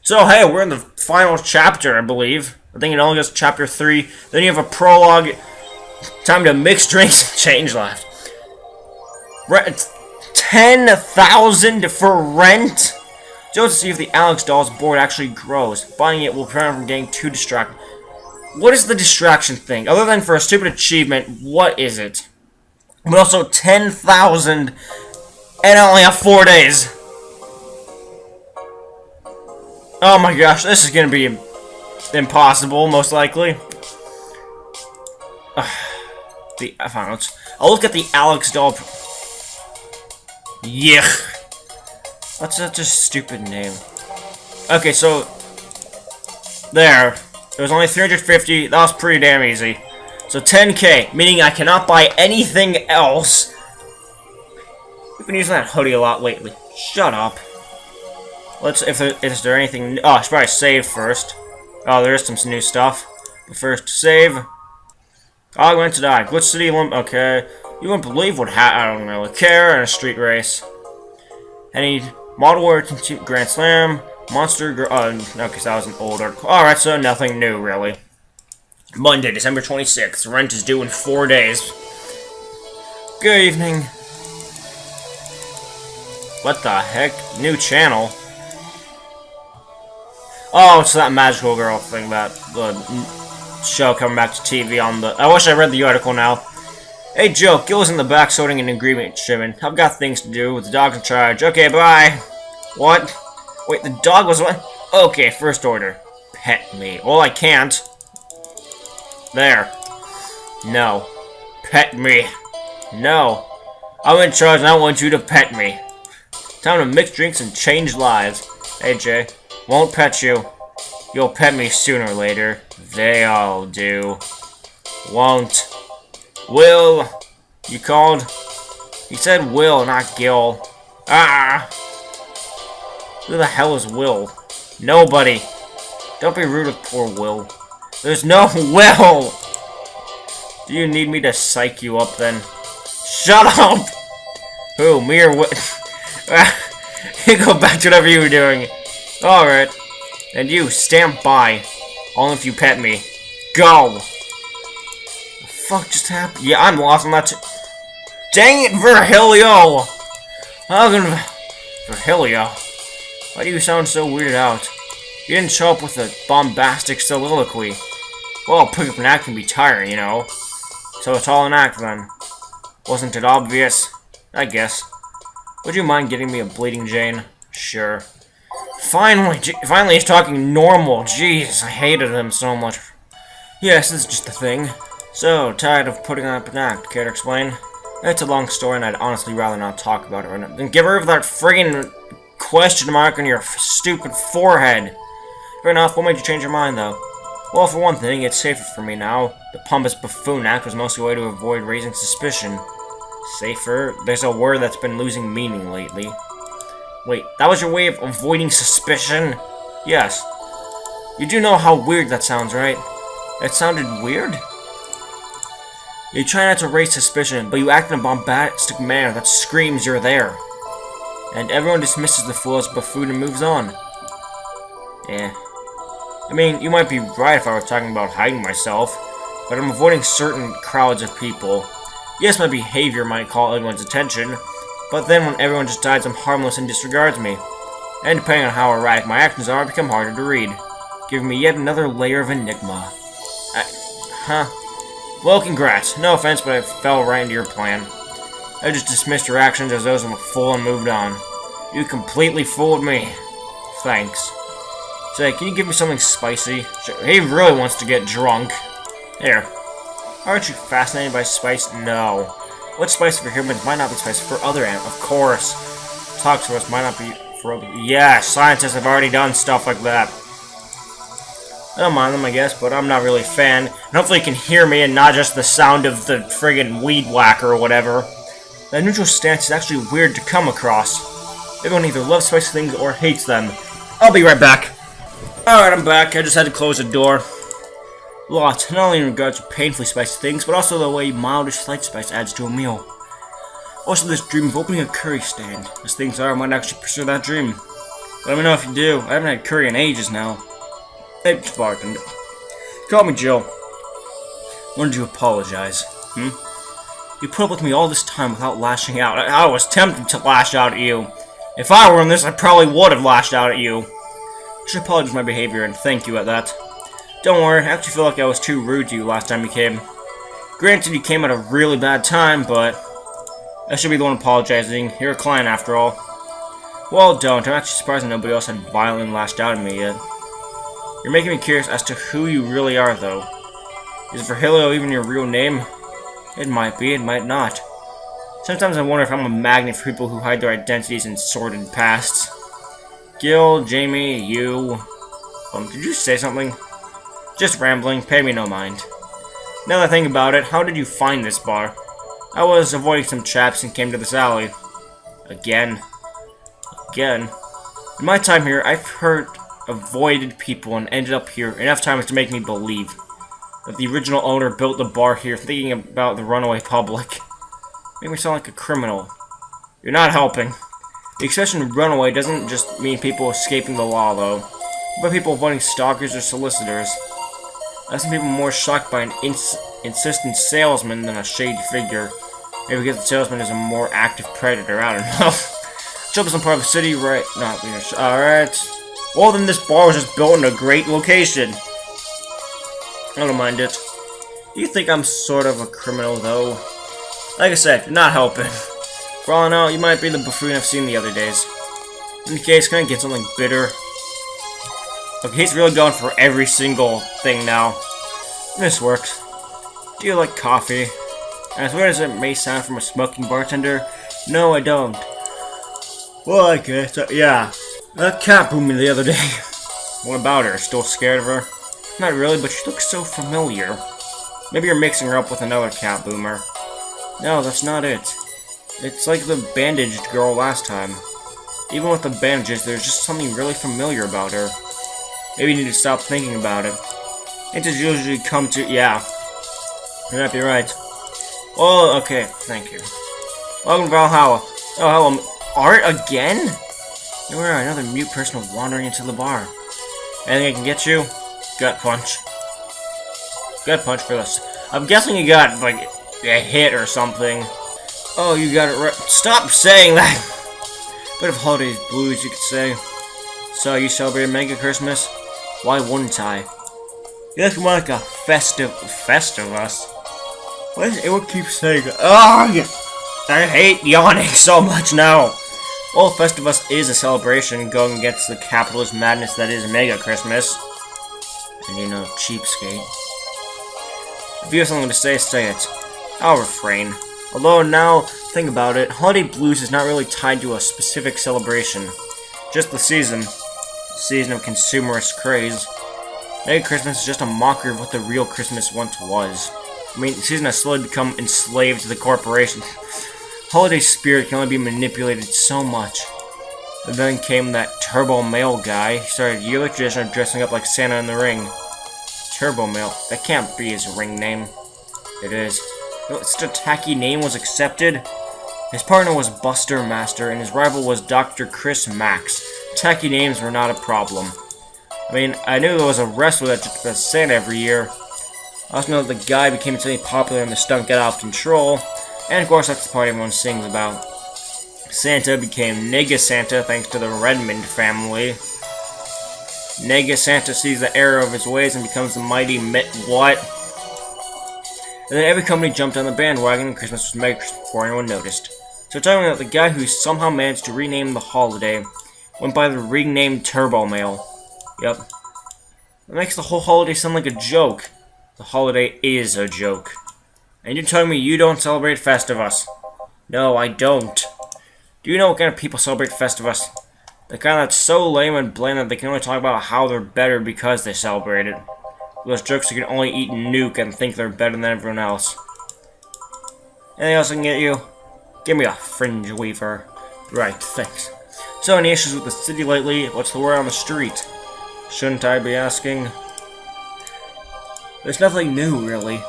So, hey, we're in the final chapter, I believe. I think it only goes to chapter 3. Then you have a prologue. Time to mix drinks and change lives. 10,000 for rent? Joe to see if the Alex doll's board actually grows. Buying it will prevent him from getting too distracted. What is the distraction thing? Other than for a stupid achievement, what is it? But also 10,000 and I only have 4 days. Oh my gosh, this is gonna be impossible, most likely. Fine, I'll look at the Alex doll. Yuck. That's such a stupid name. Okay, so there. It was only 350. That was pretty damn easy. So 10k, meaning I cannot buy anything else. We've been using that hoodie a lot lately. Shut up. Let's. Is there anything? Oh, I should probably save first. Oh, there is some new stuff. But first, save. I went to die. Glitch City Olymp. Okay. You wouldn't believe what I don't really care in a street race. Any model or Grand Slam. Monster. Okay, so that was an old article. Alright, so nothing new, really. Monday, December 26th. Rent is due in 4 days. Good evening. What the heck? New channel? Oh, it's that magical girl thing, that show coming back to TV on the... I wish I read the article now. Hey, Joe, Gil's in the back sorting an agreement shipment. I've got things to do with the dog in charge. Okay, bye. What? Wait, the dog was what? Okay, first order. Pet me. Well, I can't. There. No. Pet me. No. I'm in charge and I want you to pet me. Time to mix drinks and change lives. Hey, Jay. Won't pet you. You'll pet me sooner or later. They all do. Won't. Will. You called? He said Will, not Gil. Ah! Who the hell is Will? Nobody. Don't be rude with poor Will. There's no Will! Do you need me to psych you up then? Shut up! Who, me or what? You go back to whatever you were doing. Alright. And you, stand by. Only if you pet me. Go! What the fuck just happened? Yeah, I'm lost on that too. Dang it, Virgilio! How can... Virgilio? Why do you sound so weirded out? You didn't show up with a bombastic soliloquy. Well, pick up an act can be tiring, you know. So it's all an act, then. Wasn't it obvious? I guess. Would you mind getting me a Bleeding Jane? Sure. Finally he's talking normal. Jeez, I hated him so much. Yes, this is just the thing. So, tired of putting up an act. Care to explain? It's a long story, and I'd honestly rather not talk about it right now. Then get rid of that friggin' question mark on your stupid forehead. Fair enough, what made you change your mind, though? Well, for one thing, it's safer for me now. The pompous buffoon act was mostly a way to avoid raising suspicion. Safer? There's a word that's been losing meaning lately. Wait, that was your way of avoiding suspicion? Yes. You do know how weird that sounds, right? It sounded weird? You try not to raise suspicion, but you act in a bombastic manner that screams you're there. And everyone dismisses the fool as buffoon and moves on. Eh. I mean, you might be right if I were talking about hiding myself, but I'm avoiding certain crowds of people. Yes, my behavior might call everyone's attention, but then when everyone just decides I'm harmless and disregards me. And depending on how erratic my actions are, I become harder to read, giving me yet another layer of enigma. Well, congrats. No offense, but I fell right into your plan. I just dismissed your actions as those of a fool and moved on. You completely fooled me. Thanks. Say, can you give me something spicy? Sure. He really wants to get drunk. Here. Aren't you fascinated by spice? No. What's spicy for humans might not be spicy for other animals. Of course. Toxic for us might not be for other... Yeah, scientists have already done stuff like that. I don't mind them, I guess, but I'm not really a fan. And hopefully you can hear me and not just the sound of the friggin' weed whacker or whatever. That neutral stance is actually weird to come across. Everyone either loves spicy things or hates them. I'll be right back. Alright, I'm back. I just had to close the door. Lots, not only in regards to painfully spicy things, but also the way mildish slight spice adds to a meal. Also this dream of opening a curry stand. As things are, I might actually pursue that dream. Let me know if you do. I haven't had curry in ages now. Hey, bartender. Call me Joe. When did you apologize? You put up with me all this time without lashing out. I was tempted to lash out at you. If I were in this, I probably would have lashed out at you. I should apologize for my behavior and thank you at that. Don't worry, I actually feel like I was too rude to you last time you came. Granted, you came at a really bad time, but I should be the one apologizing. You're a client after all. Well, don't. I'm actually surprised that nobody else had violently lashed out at me yet. You're making me curious as to who you really are, though. Is Virgilio even your real name? It might be, it might not. Sometimes I wonder if I'm a magnet for people who hide their identities in sordid pasts. Gil, Jamie, you... did you say something? Just rambling, pay me no mind. Now that I think about it, how did you find this bar? I was avoiding some chaps and came to this alley. Again. In my time here, I've avoided people and ended up here enough times to make me believe that the original owner built the bar here thinking about the runaway public. Make me sound like a criminal. You're not helping. The expression runaway doesn't just mean people escaping the law, though, but people avoiding stalkers or solicitors. I've seen people more shocked by an insistent salesman than a shady figure. Maybe because the salesman is a more active predator, I don't know. Job is in part of the city, right? Not being alright. Well, then this bar was just built in a great location. I don't mind it. Do you think I'm sort of a criminal, though? Like I said, you're not helping. For all I know, you might be the buffoon I've seen the other days. In the case, can I get something bitter? Okay, he's really going for every single thing now. This works. Do you like coffee? As weird as it may sound from a smoking bartender, no, I don't. Well, I guess, yeah. That cat boomed me the other day. What about her? Still scared of her? Not really, but she looks so familiar. Maybe you're mixing her up with another cat boomer. No, that's not it. It's like the bandaged girl last time. Even with the bandages, there's just something really familiar about her. Maybe you need to stop thinking about it. It just usually come to... yeah. You might be right. Well, okay, thank you. Welcome to Valhalla. Oh, hello. Art again? You are another mute person wandering into the bar. Anything I can get you? Gut punch. Gut punch for this. I'm guessing you got, like, a hit or something. Oh, you got it right. Stop saying that! Bit of holidays blues, you could say. So, you celebrate Mega Christmas? Why wouldn't I? You look more like a Festivus. What is it? What keeps saying? Oh, I hate yawning so much now. Well, Festivus is a celebration going against the capitalist madness that is Mega Christmas. And you know, cheapskate. If you have something to say it. I'll refrain. Although now, think about it, holiday blues is not really tied to a specific celebration. Just the season. The season of consumerist craze. Mega Christmas is just a mockery of what the real Christmas once was. I mean, the season has slowly become enslaved to the corporation. Holiday spirit can only be manipulated so much. And then came that Turbo Male guy. He started yearly tradition of dressing up like Santa in the ring. Turbo Male. That can't be his ring name. It is. Such a tacky name was accepted. His partner was Buster Master, and his rival was Dr. Chris Max. Tacky names were not a problem. I mean, I knew there was a wrestler that just dressed Santa every year. I also know that the guy became insanely popular and the stunt got out of control. And of course, that's the part everyone sings about. Santa became Nega Santa thanks to the Redmond family. Nega Santa sees the error of his ways and becomes the mighty what? And then every company jumped on the bandwagon and Christmas was Mega Christmas before anyone noticed. So telling me that the guy who somehow managed to rename the holiday went by the renamed Turbo Male. Yep. That makes the whole holiday sound like a joke. The holiday is a joke. And you're telling me you don't celebrate Festivus? No, I don't. Do you know what kind of people celebrate Festivus? The kind that's so lame and bland that they can only talk about how they're better because they celebrate it. Those jerks who can only eat nuke and think they're better than everyone else. Anything else I can get you? Give me a fringe weaver. Right, thanks. So, any issues with the city lately? What's the word on the street? Shouldn't I be asking? There's nothing new, really.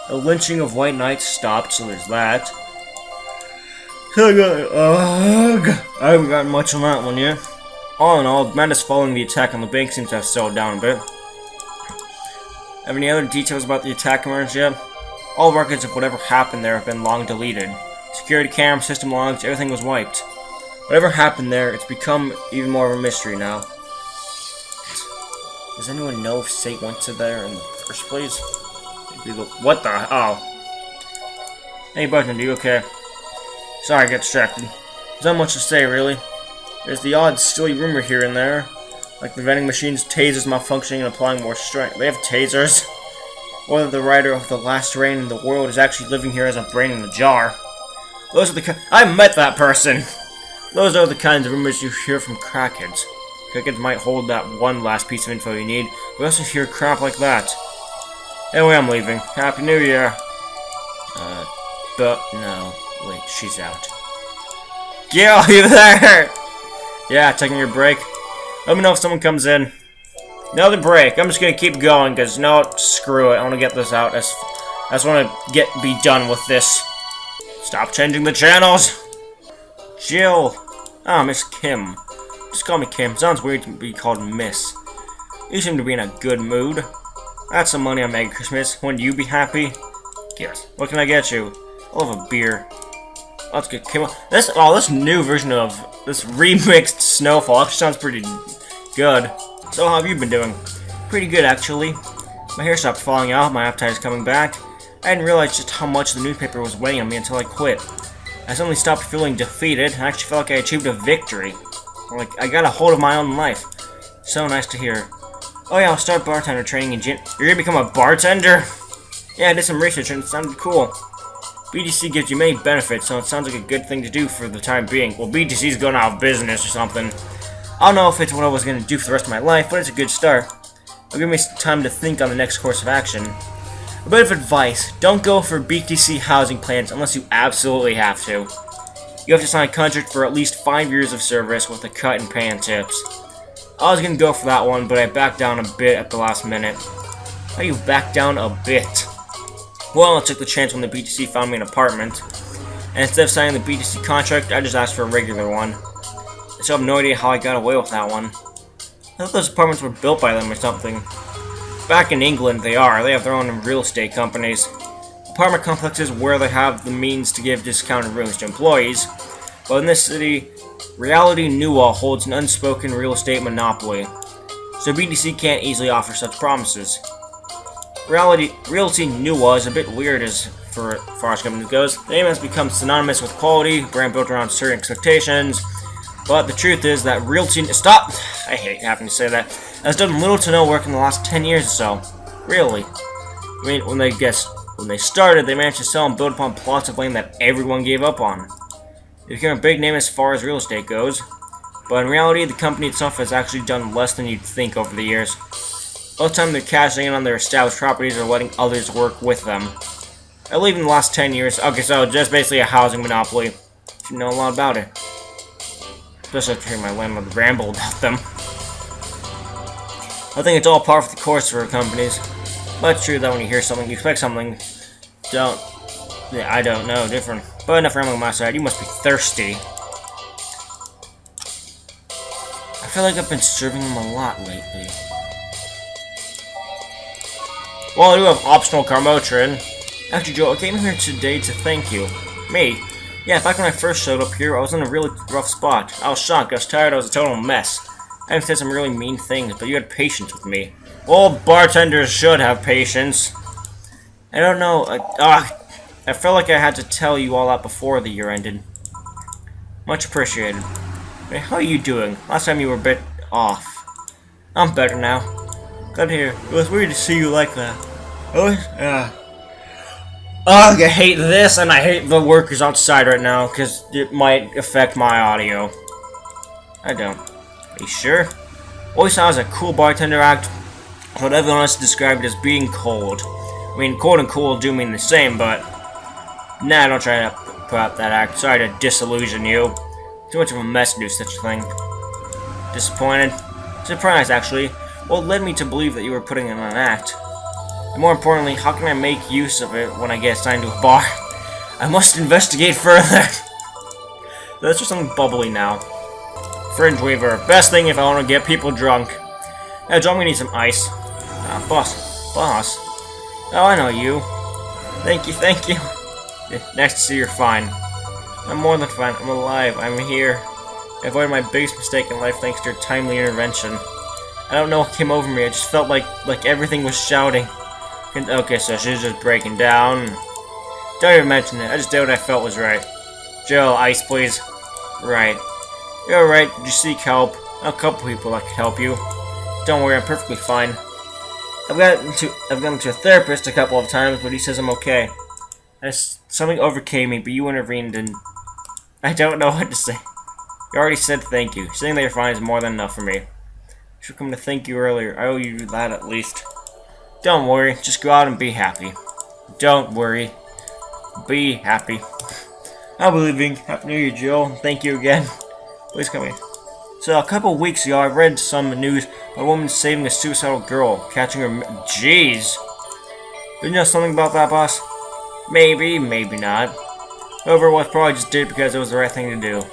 The lynching of white knights stopped, so there's that. I haven't gotten much on that one yet. All in all, the madness following the attack on the bank seems to have settled down a bit. Have any other details about the attack emerged yet? All records of whatever happened there have been long deleted. Security cam, system logs, everything was wiped. Whatever happened there, it's become even more of a mystery now. Does anyone know if Sate went to there in the first place? What the? Oh. Hey, Bartender, you okay? Sorry, I got distracted. There's not much to say, really. There's the odd, silly rumor here and there. Like the vending machine's tasers malfunctioning and applying more strength. They have tasers. Or that the writer of The Last Rain in the World is actually living here as a brain in a jar. Those are the I met that person! Those are the kinds of rumors you hear from crackheads. Crackheads might hold that one last piece of info you need. We also hear crap like that. Anyway, I'm leaving. Happy New Year! But no. Wait, she's out. Gil, you there? Yeah, taking your break. Let me know if someone comes in. Another break. I'm just gonna keep going, because you know what? Screw it. I want to get this out. I just want to be done with this. Stop changing the channels! Jill! Ah, Miss Kim. Just call me Kim. Sounds weird to be called Miss. You seem to be in a good mood. That's some money on Merry Christmas. Wouldn't you be happy? Yes. What can I get you? I'll have a beer. Let's get Kim. This new version of this remixed Snowfall actually sounds pretty good. So how have you been doing? Pretty good, actually. My hair stopped falling out. My appetite is coming back. I didn't realize just how much the newspaper was weighing on me until I quit. I suddenly stopped feeling defeated. I actually felt like I achieved a victory. Like, I got a hold of my own life. So nice to hear. Oh yeah, I'll start bartender training in gin. You're gonna become a bartender? Yeah, I did some research and it sounded cool. BTC gives you many benefits, so it sounds like a good thing to do for the time being. Well, BTC's going out of business or something. I don't know if it's what I was gonna do for the rest of my life, but it's a good start. It'll give me some time to think on the next course of action. A bit of advice, don't go for BTC housing plans unless you absolutely have to. You have to sign a contract for at least 5 years of service with a cut in pay and tips. I was gonna go for that one, but I backed down a bit at the last minute. How do you back down a bit? Well, I took the chance when the BTC found me an apartment, and instead of signing the BTC contract, I just asked for a regular one. I still have no idea how I got away with that one. I thought those apartments were built by them or something. Back in England, they are. They have their own real estate companies. Apartment complexes where they have the means to give discounted rooms to employees. But in this city, Reality Newell holds an unspoken real estate monopoly, so BTC can't easily offer such promises. Realty Newell is a bit weird as far as company goes. The name has become synonymous with quality, brand built around certain expectations. But the truth is that Realty... Stop! I hate having to say that. Has done little to no work in the last 10 years or so. Really. I mean, when they started, they managed to sell and build upon plots of land that everyone gave up on. They became a big name as far as real estate goes. But in reality, the company itself has actually done less than you'd think over the years. Most of the time, they're cashing in on their established properties or letting others work with them. I believe in the last 10 years... Okay, so just basically a housing monopoly. You know a lot about it. Especially after hearing my landlord ramble about them. I think it's all par for the course for companies. But it's true that when you hear something, you expect something. I don't know, different. But enough rambling on my side, you must be thirsty. I feel like I've been serving them a lot lately. Well, I do have optional Carmotrin. Actually, Joe, I came here today to thank you. Me? Yeah, back when I first showed up here, I was in a really rough spot. I was shocked, I was tired, I was a total mess. I even said some really mean things, but you had patience with me. Well, bartenders should have patience. I don't know, I felt like I had to tell you all that before the year ended. Much appreciated. Hey, how are you doing? Last time you were a bit off. I'm better now. Glad to hear. It was weird to see you like that. Oh, ugh, I hate this, and I hate the workers outside right now, because it might affect my audio. I don't. Are you sure? Always sounds a cool bartender act, but everyone else described it as being cold. I mean, cold and cool do mean the same, but... Nah, don't try to put out that act. Sorry to disillusion you. Too much of a mess to do such a thing. Disappointed? Surprised, actually. What led me to believe that you were putting in an act? And more importantly, how can I make use of it when I get assigned to a bar? I must investigate further. That's just something bubbly now. Fringe weaver. Best thing if I want to get people drunk. Hey, Joe, I'm gonna need some ice. Boss. Boss. Oh, I know you. Thank you, thank you. Nice to see you're fine. I'm more than fine. I'm alive. I'm here. I avoided my biggest mistake in life thanks to your timely intervention. I don't know what came over me. I just felt like everything was shouting. Okay, so she's just breaking down. Don't even mention it. I just did what I felt was right. Joe, ice, please. Right. You're right. Did you seek help? A couple people that could help you. Don't worry, I'm perfectly fine. I've gone to a therapist a couple of times, but he says I'm okay. Something overcame me, but you intervened, and I don't know what to say. You already said thank you. Saying that you're fine is more than enough for me. I should come to thank you earlier. I owe you that at least. Don't worry, just go out and be happy. Don't worry. Be happy. I'll be leaving. Happy New Year, Joe. Thank you again. Please come here. So, a couple weeks ago, I read some news about a woman saving a suicidal girl, catching her. Jeez. You know something about that, boss? Maybe, maybe not. Whoever it was probably just did it because it was the right thing to do.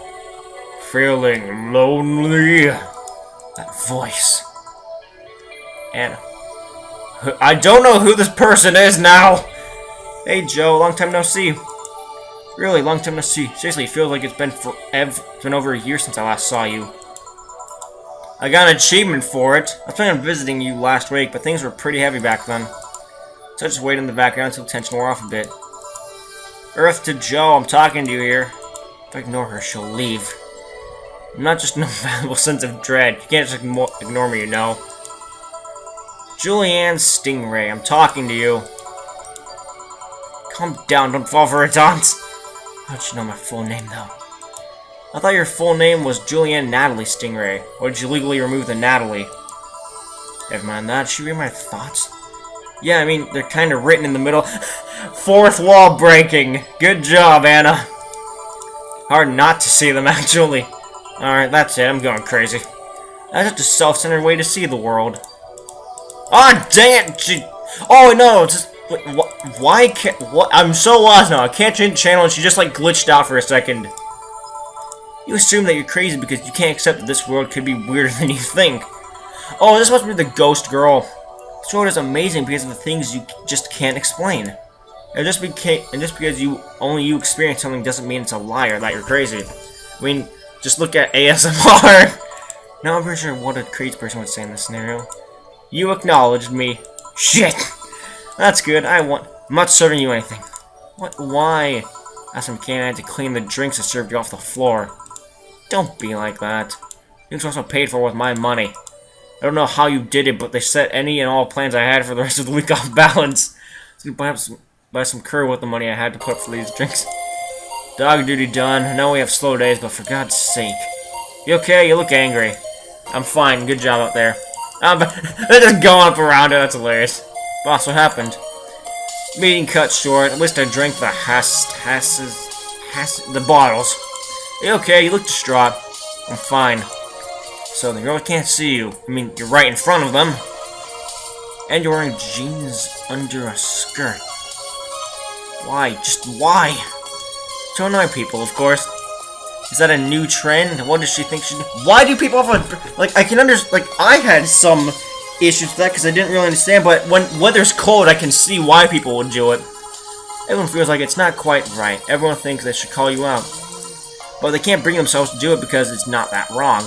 Feeling lonely. That voice. And I don't know who this person is now. Hey, Joe. Long time no see. Really, long time no see. Seriously, it feels like it's been forever. It's been over a year since I last saw you. I got an achievement for it. I was planning on visiting you last week, but things were pretty heavy back then. So I just waited in the background until tension wore off a bit. Earth to Joe, I'm talking to you here. If I ignore her, she'll leave. I'm not just no valuable sense of dread. You can't just ignore me, you know. Julianne Stingray, I'm talking to you. Calm down, don't fall for her taunts. How'd you know my full name, though? I thought your full name was Julianne Natalie Stingray. Or did you legally remove the Natalie? Never mind that. Did she read my thoughts? Yeah, I mean, they're kind of written in the middle. Fourth wall breaking. Good job, Anna. Hard not to see them, actually. Alright, that's it. I'm going crazy. That's just a self-centered way to see the world. Oh, dang it! Oh, no, just... Why can't... What? I'm so lost now. I can't change the channel and she just, glitched out for a second. You assume that you're crazy because you can't accept that this world could be weirder than you think. Oh, this must be the ghost girl. This world is amazing because of the things you just can't explain. And just because only you experience something doesn't mean it's a lie or that you're crazy. I mean, just look at ASMR. Now I'm pretty sure what a crazy person would say in this scenario. You acknowledged me. Shit. That's good. I'm not serving you anything. What? Why? Asked some canine to clean the drinks I served you off the floor. Don't be like that. Drinks also paid for with my money. I don't know how you did it, but they set any and all plans I had for the rest of the week off balance. So perhaps buy some curry with the money I had to put up for these drinks. Dog duty done. I know we have slow days, but for God's sake. You okay? You look angry. I'm fine. Good job out there. They're just going up around it. That's hilarious. Boss, what happened? Meeting cut short. At least I drank the the bottles. You okay? You look distraught. I'm fine. So they really can't see you. I mean, you're right in front of them. And you're wearing jeans under a skirt. Why? Just why? To annoy people, of course. Is that a new trend? What does she think she... Why do people have a... I can understand... I had some issues with that because I didn't really understand, but when weather's cold, I can see why people would do it. Everyone feels like it's not quite right. Everyone thinks they should call you out. But they can't bring themselves to do it because it's not that wrong.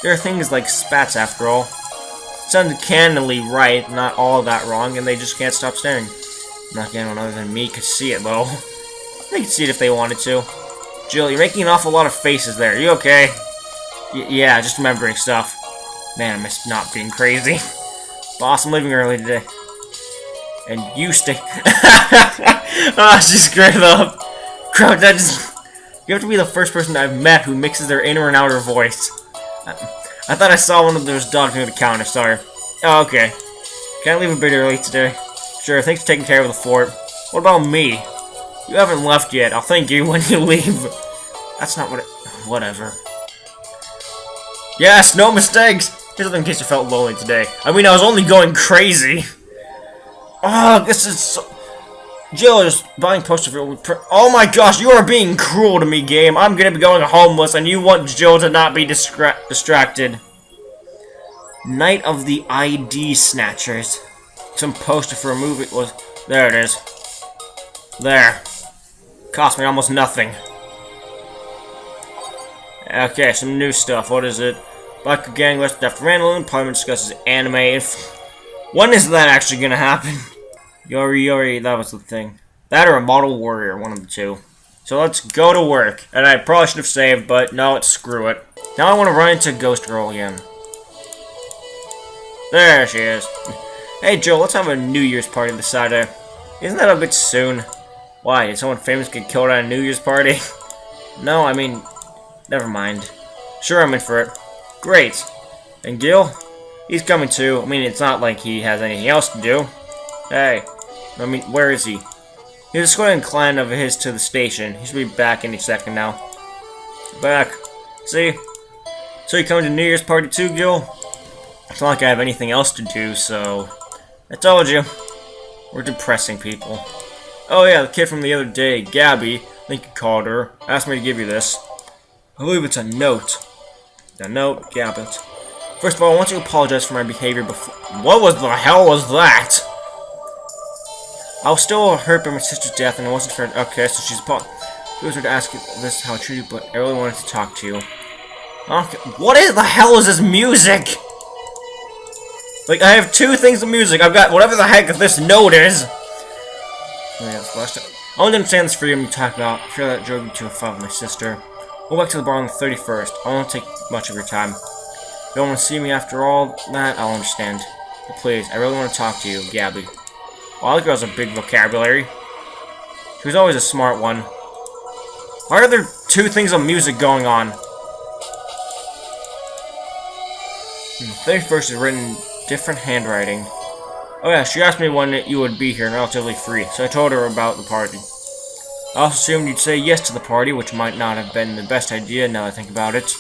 There are things like spats, after all. It's uncannily right, not all that wrong, and they just can't stop staring. Not anyone other than me could see it, though. They could see it if they wanted to. Jill, you're making an awful lot of faces there. You okay? Yeah, just remembering stuff. Man, I miss not being crazy. Boss, I'm leaving early today. And you stay. Oh, she screwed it up. Crap, that just... You have to be the first person I've met who mixes their inner and outer voice. I thought I saw one of those dogs near the counter, sorry. Oh, okay. Can I leave a bit early today? Sure, thanks for taking care of the fort. What about me? You haven't left yet. I'll thank you when you leave. That's not what it... Whatever. Yes, no mistakes! Here's something in case you felt lonely today. I mean, I was only going crazy. Oh, this is so... Jill is buying posters for. Oh my gosh, you are being cruel to me, game. I'm gonna be going homeless, and you want Jill to not be distracted. Night of the ID Snatchers. Some poster for a movie was. There it is. There. Cost me almost nothing. Okay, some new stuff. What is it? Biker gang arrested after vandalism. Parliament discusses anime. When is that actually gonna happen? Yori, that was the thing. That or a model warrior, one of the two. So let's go to work. And I probably should have saved, but no, screw it. Now I want to run into Ghost Girl again. There she is. Hey Joe, let's have a New Year's party this Saturday. Isn't that a bit soon? Why, did someone famous get killed at a New Year's party? No, I mean, never mind. Sure, I'm in for it. Great. And Gil? He's coming too. I mean, it's not like he has anything else to do. Hey. I mean, where is he? He's escorting a client of his to the station. He should be back any second now. Back. See? So you coming to New Year's party too, Gil? It's not like I have anything else to do, so... I told you. We're depressing people. Oh yeah, the kid from the other day, Gabby, I think you called her, asked me to give you this. I believe it's a note. A note, Gabbit. First of all, I want to apologize for my behavior before. What was the hell was that? I was still hurt by my sister's death, and it wasn't fair. Okay, so she's it was her to ask you this how I treat you, but I really wanted to talk to you. Okay. What is the hell is this music? Like, I have two things of music. I've got whatever the heck this note is. Oh, yeah, I want to understand this freedom you talk about. I fear that drove you to a fight with my sister. Go back to the bar on the 31st. I won't take much of your time. If you don't want to see me after all that, I'll understand. But please, I really want to talk to you, Gabby. Well, the girl has a big vocabulary. She was always a smart one. Why are there two things of music going on? The 31st is written in different handwriting. Oh yeah, she asked me when you would be here, relatively free, so I told her about the party. I also assumed you'd say yes to the party, which might not have been the best idea now that I think about it.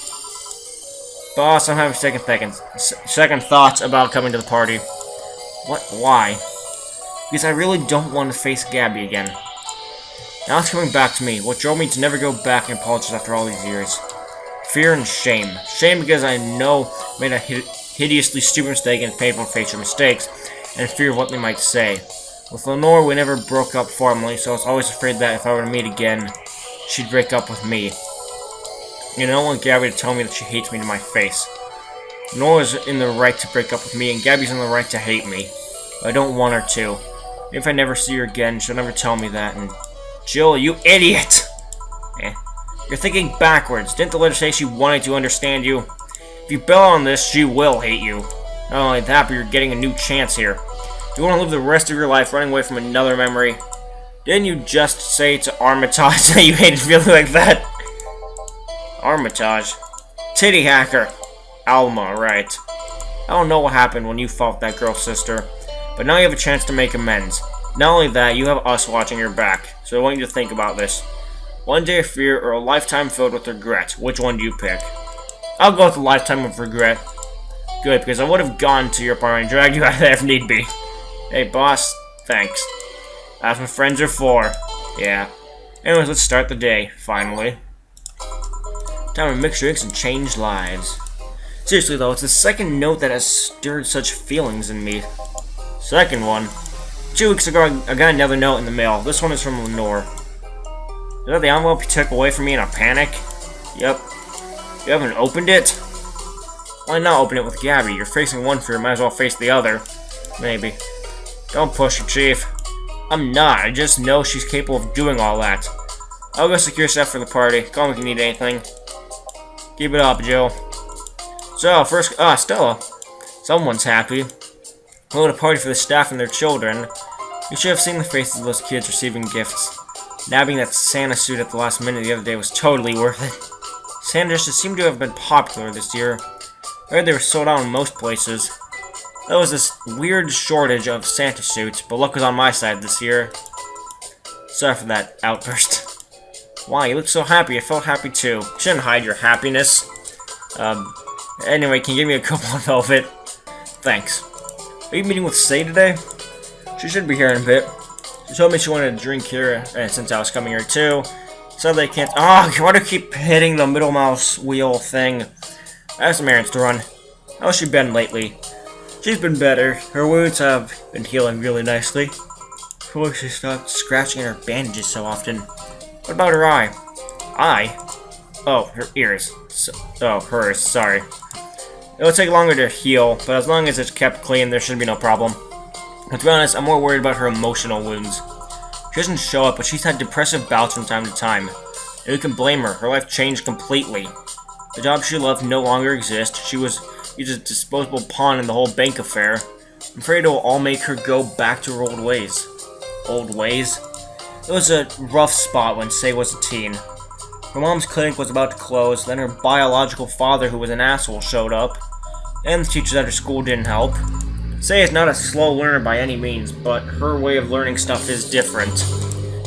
Boss, I'm having second thoughts about coming to the party. What? Why? Because I really don't want to face Gabby again. Now it's coming back to me. What drove me to never go back and apologize after all these years? Fear and shame. Shame because I know I made a hideously stupid mistake and painful future mistakes, and fear of what they might say. With Lenore, we never broke up formally, so I was always afraid that if I were to meet again, she'd break up with me. And I don't want Gabby to tell me that she hates me to my face. Lenore is in the right to break up with me, and Gabby's in the right to hate me. But I don't want her to. If I never see her again, she'll never tell me that, and... Jill, you idiot! You're thinking backwards. Didn't the letter say she wanted to understand you? If you bail on this, she will hate you. Not only that, but you're getting a new chance here. You want to live the rest of your life running away from another memory? Didn't you just say to Armitage that you hated feeling like that? Armitage? Titty hacker. Alma, right. I don't know what happened when you fought that girl's sister, but now you have a chance to make amends. Not only that, you have us watching your back, so I want you to think about this. One day of fear or a lifetime filled with regret. Which one do you pick? I'll go with a lifetime of regret. Good, because I would have gone to your apartment and dragged you out of there if need be. Hey, boss. Thanks. That's what friends are for. Yeah. Anyways, let's start the day, finally. Time to mix drinks and change lives. Seriously, though, it's the second note that has stirred such feelings in me. Second one. 2 weeks ago, I got another note in the mail. This one is from Lenore. Is that the envelope you took away from me in a panic? Yep. You haven't opened it? Why not open it with Gabby? You're facing one fear, might as well face the other. Maybe. Don't push her, Chief. I'm not. I just know she's capable of doing all that. I'll go secure stuff for the party. Call me if you need anything. Keep it up, Jill. So, first... Stella. Someone's happy. We'll hold a party for the staff and their children. You should have seen the faces of those kids receiving gifts. Nabbing that Santa suit at the last minute the other day was totally worth it. Santa dishes seem to have been popular this year. I heard they were sold out in most places. There was this weird shortage of Santa suits, but luck was on my side this year. Sorry for that outburst. Why, you look so happy. I felt happy too. You shouldn't hide your happiness. Anyway, can you give me a couple of velvet? Thanks. Are you meeting with Say today? She should be here in a bit. She told me she wanted to drink here, and since I was coming here too, so they can't. Oh, why do I keep hitting the middle mouse wheel thing? I have some errands to run. How's she been lately? She's been better. Her wounds have been healing really nicely. I wish she stopped scratching her bandages so often. What about her eye? Eye? Oh, her ears. Hers, sorry. It'll take longer to heal, but as long as it's kept clean, there should be no problem. But to be honest, I'm more worried about her emotional wounds. She doesn't show up, but she's had depressive bouts from time to time. And who can blame her? Her life changed completely. The job she loved no longer exists. She was just a disposable pawn in the whole bank affair. I'm afraid it will all make her go back to her old ways. Old ways? It was a rough spot when Sei was a teen. Her mom's clinic was about to close, then her biological father, who was an asshole, showed up, and the teachers at her school didn't help. Sei is not a slow learner by any means, but her way of learning stuff is different.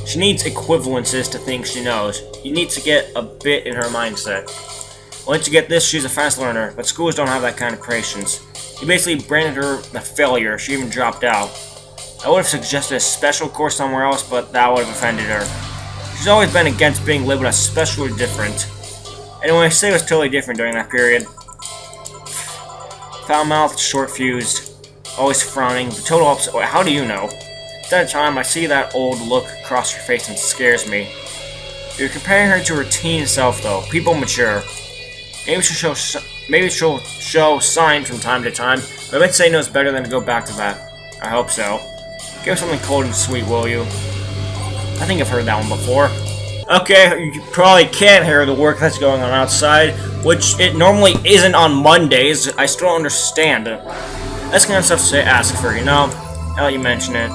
She needs equivalences to things she knows. You need to get a bit in her mindset. Once you get this, she's a fast learner, but schools don't have that kind of patience. He basically branded her a failure. She even dropped out. I would have suggested a special course somewhere else, but that would have offended her. She's always been against being labeled as special or different. Anyway, Sei was totally different during that period. Foul-mouthed, short-fused, always frowning, the total opposite. Wait, how do you know? At that time, I see that old look across her face and it scares me. You're comparing her to her teen self, though. People mature. Maybe she'll show signs from time to time, but I bet Sei knows better than to go back to that. I hope so. Give her something cold and sweet, will you? I think I've heard that one before. Okay, you probably can't hear the work that's going on outside, which it normally isn't on Mondays. I still don't understand. That's kind of stuff to ask for, you know? I'll let you mention it.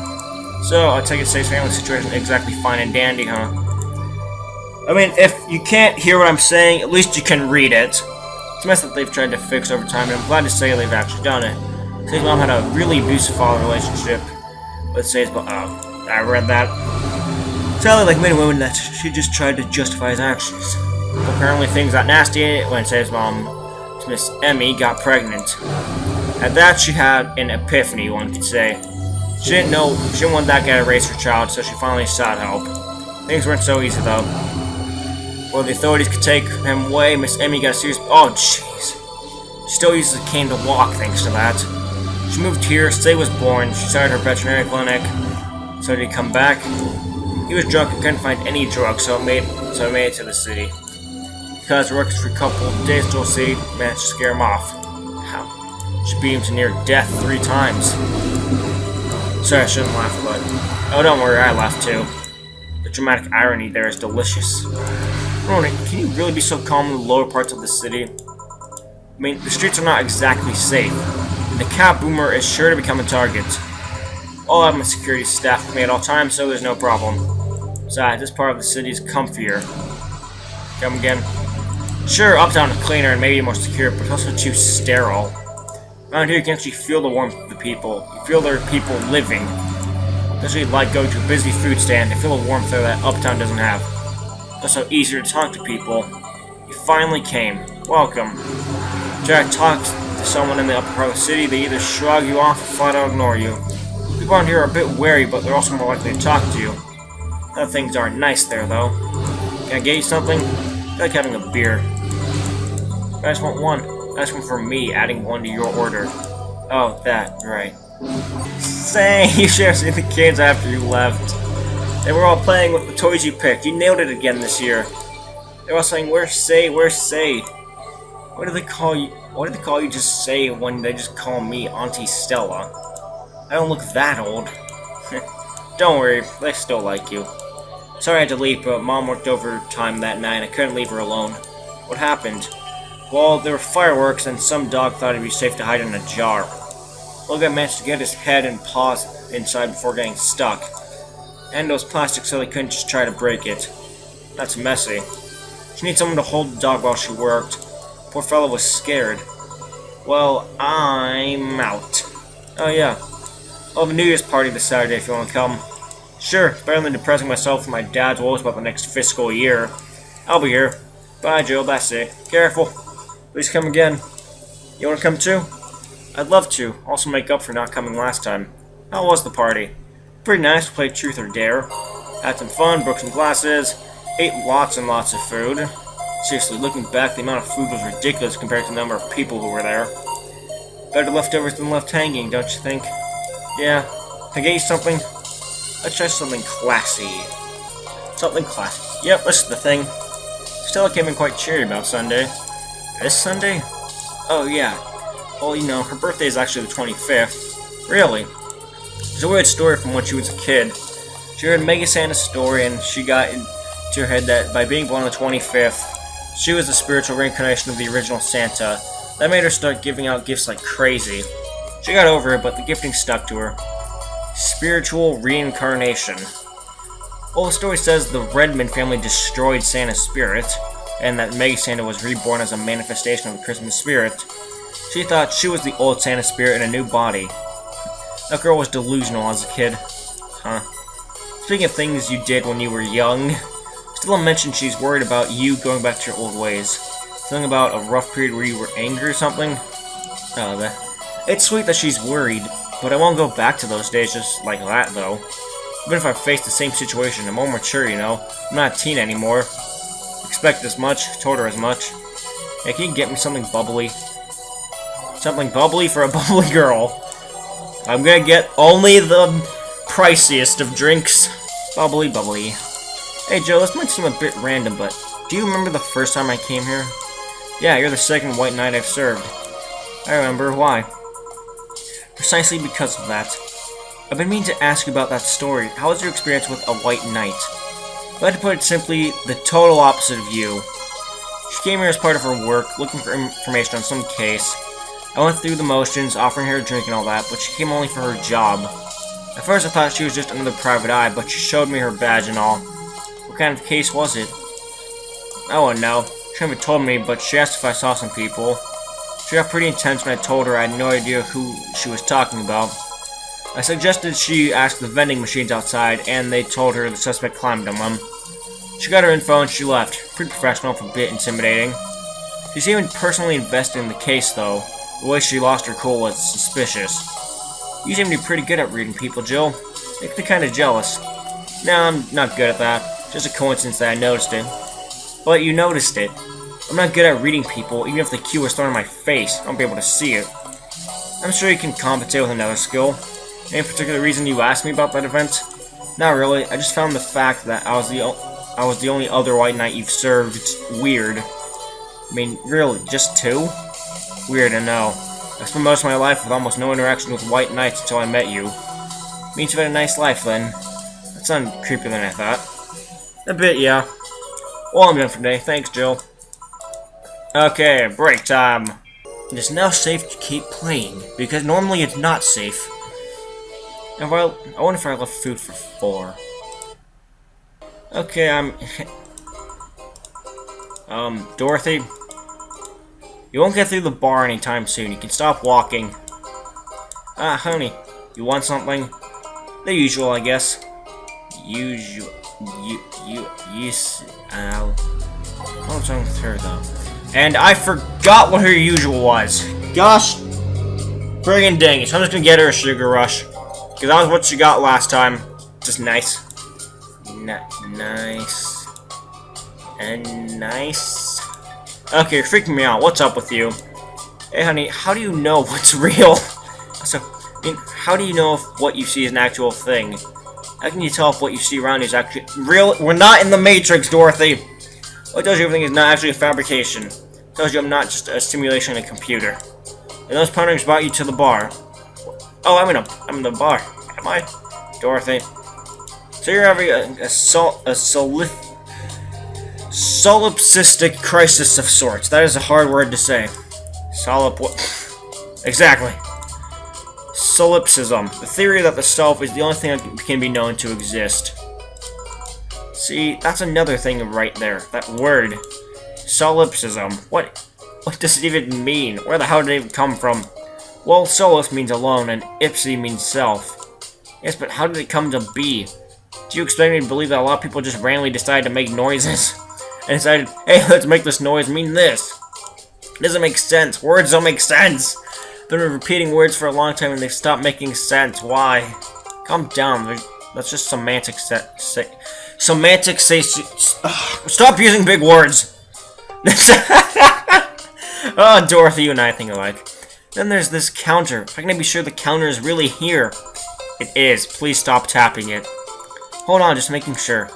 So, I take it Sei's family situation exactly fine and dandy, huh? I mean, if you can't hear what I'm saying, at least you can read it. It's a mess that they've tried to fix over time, and I'm glad to say they've actually done it. Sei's mom had a really abusive father relationship with Sei's I read that. Sadly, like many women, that she just tried to justify his actions. But apparently things got nasty when Sei's mom, Miss Emmy, got pregnant. At that, she had an epiphany, one could say. She didn't want that guy to raise her child, so she finally sought help. Things weren't so easy, though. Before the authorities could take him away, Miss Emmy got a serious... Oh, jeez. She still uses a cane to walk, thanks to that. She moved here, Sei was born, she started her veterinary clinic. So did he come back? He was drunk and couldn't find any drugs, so he made it to the city. Because he worked for a couple of days until Sei managed to scare him off. How? She beat him to near death 3 times. Sorry, I shouldn't laugh, but... Oh, don't worry, I laughed too. The dramatic irony there is delicious. Ronan, can you really be so calm in the lower parts of the city? I mean, the streets are not exactly safe. The cat boomer is sure to become a target. I'll have my security staff with me at all times, so there's no problem. Besides, this part of the city is comfier. Come again. Sure, Uptown is cleaner and maybe more secure, but it's also too sterile. Around here, you can actually feel the warmth of the people. You feel there are people living. Especially like going to a busy food stand, you feel a warmth there that Uptown doesn't have. It's also easier to talk to people. You finally came. Welcome. Try to talk to someone in the upper part of the city, they either shrug you off or flat out ignore you. People around here are a bit wary, but they're also more likely to talk to you. Other things aren't nice there, though. Can I get you something? I feel like having a beer. I just want one. That's one for me, adding one to your order. Oh, that, right. Say, you should have seen the kids after you left. They were all playing with the toys you picked. You nailed it again this year. They were all saying, "Where's Sei? Where's Sei?" What do they call you? What do they call you just Sei when they just call me Auntie Stella? I don't look that old. Don't worry, they still like you. Sorry I had to leave, but Mom worked overtime that night and I couldn't leave her alone. What happened? Well, there were fireworks and some dog thought it'd be safe to hide in a jar. Little guy managed to get his head and paws inside before getting stuck. And it was plastic so they couldn't just try to break it. That's messy. She needed someone to hold the dog while she worked. Poor fellow was scared. Well, I'm out. Oh yeah. I'll have a New Year's party this Saturday if you want to come. Sure, it's better than depressing myself with my dad's woes about the next fiscal year. I'll be here. Bye, Joe. That's it. Careful. Please come again. You want to come too? I'd love to. Also make up for not coming last time. How was the party? pretty nice. We played Truth or Dare. Had some fun, broke some glasses, ate lots and lots of food. Seriously, looking back, the amount of food was ridiculous compared to the number of people who were there. Better leftovers than left hanging, don't you think? Yeah. If I get you something, let's try something classy. Something classy. Yep, this is the thing. Stella came in quite cheery about Sunday. This Sunday? Oh, yeah. Well, you know, her birthday is actually the 25th. Really? There's a weird story from when she was a kid. She heard Mega Santa's story, and she got into her head that by being born on the 25th, she was the spiritual reincarnation of the original Santa. That made her start giving out gifts like crazy. She got over it, but the gifting stuck to her. Spiritual reincarnation. Well, the story says the Redmond family destroyed Santa's spirit, and that Mega Santa was reborn as a manifestation of the Christmas spirit. She thought she was the old Santa spirit in a new body. That girl was delusional as a kid. Huh. Speaking of things you did when you were young, Stella mentioned she's worried about you going back to your old ways. Something about a rough period where you were angry or something? It's sweet that she's worried, but I won't go back to those days just like that, though. Even if I face the same situation, I'm more mature, you know. I'm not a teen anymore. Expect as much, told her as much. Hey, can you get me something bubbly? Something bubbly for a bubbly girl. I'm gonna get only the priciest of drinks. Bubbly, bubbly. Hey Joe, this might seem a bit random, but do you remember the first time I came here? Yeah, you're the second white knight I've served. I remember. Why? Precisely because of that. I've been meaning to ask you about that story. How was your experience with a white knight? If I had to put it simply, the total opposite of you. She came here as part of her work, looking for information on some case. I went through the motions, offering her a drink and all that, but she came only for her job. At first I thought she was just another private eye, but she showed me her badge and all. What kind of case was it? I wouldn't know. She never told me, but she asked if I saw some people. She got pretty intense when I told her I had no idea who she was talking about. I suggested she ask the vending machines outside, and they told her the suspect climbed on them. She got her info and she left. Pretty professional, for a bit intimidating. She seemed personally invested in the case, though. The way she lost her cool was suspicious. You seem to be pretty good at reading people, Jill. Makes me kinda jealous. No, I'm not good at that. Just a coincidence that I noticed it. But you noticed it. I'm not good at reading people, even if the cue was thrown in my face. I won't be able to see it. I'm sure you can compensate with another skill. Any particular reason you asked me about that event? Not really. I just found the fact that I was the only other white knight you've served weird. I mean, really, just two? Weird, I know. I spent most of my life with almost no interaction with white knights until I met you. Means you've had a nice life, then. That sounded creepier than I thought. A bit, yeah. Well, I'm done for today. Thanks, Jill. Okay, break time. It is now safe to keep playing, because normally it's not safe. And well, I wonder if I left food for 4. Okay, Dorothy. You won't get through the bar anytime soon. You can stop walking. Ah, honey. You want something? The usual, I guess. What's wrong with her, though? And I forgot what her usual was. Gosh. Friggin' dang it. So I'm just gonna get her a sugar rush. Because that was what she got last time. Just nice. Nice. And nice. Okay, you're freaking me out. What's up with you? Hey, honey, how do you know what's real? So, I mean, how do you know if what you see is an actual thing? How can you tell if what you see around you is actually real? We're not in the Matrix, Dorothy! What tells you everything is not actually a fabrication? It tells you I'm not just a simulation in a computer. And those ponderings brought you to the bar. Oh, I'm in the bar. Am I? Dorothy. So you're having a solipsistic crisis of sorts. That is a hard word to say. Exactly. Solipsism. The theory that the self is the only thing that can be known to exist. See, that's another thing right there. That word. Solipsism. What does it even mean? Where the hell did it even come from? Well, solus means alone, and ipsi means self. Yes, but how did it come to be? Do you expect me to believe that a lot of people just randomly decided to make noises? And decided, hey, let's make this noise mean this. It doesn't make sense. Words don't make sense. I've been repeating words for a long time and they've stopped making sense. Why? Calm down. That's just semantic semantic stop using big words. Oh, Dorothy, you and I think alike. Then there's this counter. How can I be sure the counter is really here? It is. Please stop tapping it. Hold on, just making sure.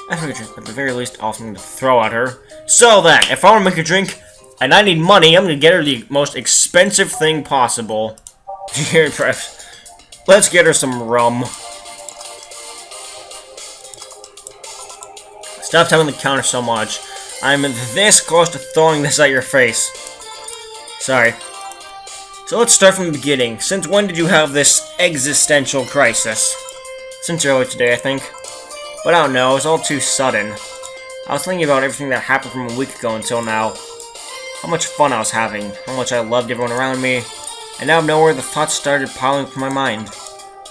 I think at the very least, I'll have something to throw at her. So then, if I want to make a drink and I need money, I'm going to get her the most expensive thing possible. Here, let's get her some rum. Stop tapping the counter so much. I'm this close to throwing this at your face. Sorry. So let's start from the beginning. Since when did you have this existential crisis? Since earlier today, I think. But I don't know, it was all too sudden. I was thinking about everything that happened from a week ago until now. How much fun I was having, how much I loved everyone around me. And out of nowhere, the thoughts started piling up in my mind.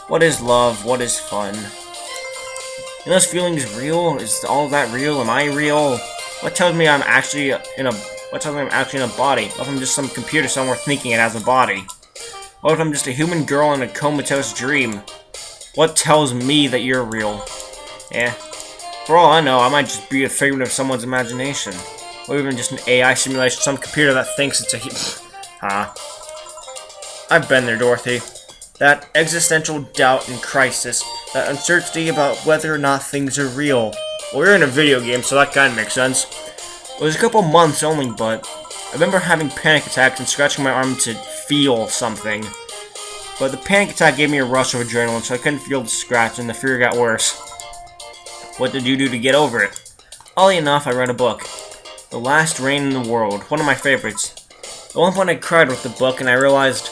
What is love? What is fun? Are those feelings real? Is all of that real? Am I real? What tells me I'm actually in a body? What if I'm just some computer somewhere thinking it has a body? What if I'm just a human girl in a comatose dream? What tells me that you're real? Yeah. For all I know, I might just be a figment of someone's imagination. Or even just an AI simulation, some computer that thinks it's a I've been there, Dorothy. That existential doubt and crisis, that uncertainty about whether or not things are real. Well, we're in a video game, so that kinda makes sense. It was a couple months only, but I remember having panic attacks and scratching my arm to feel something. But the panic attack gave me a rush of adrenaline, so I couldn't feel the scratch, and the fear got worse. What did you do to get over it? Oddly enough, I read a book. The Last Rain in the World, one of my favorites. At one point I cried with the book, and I realized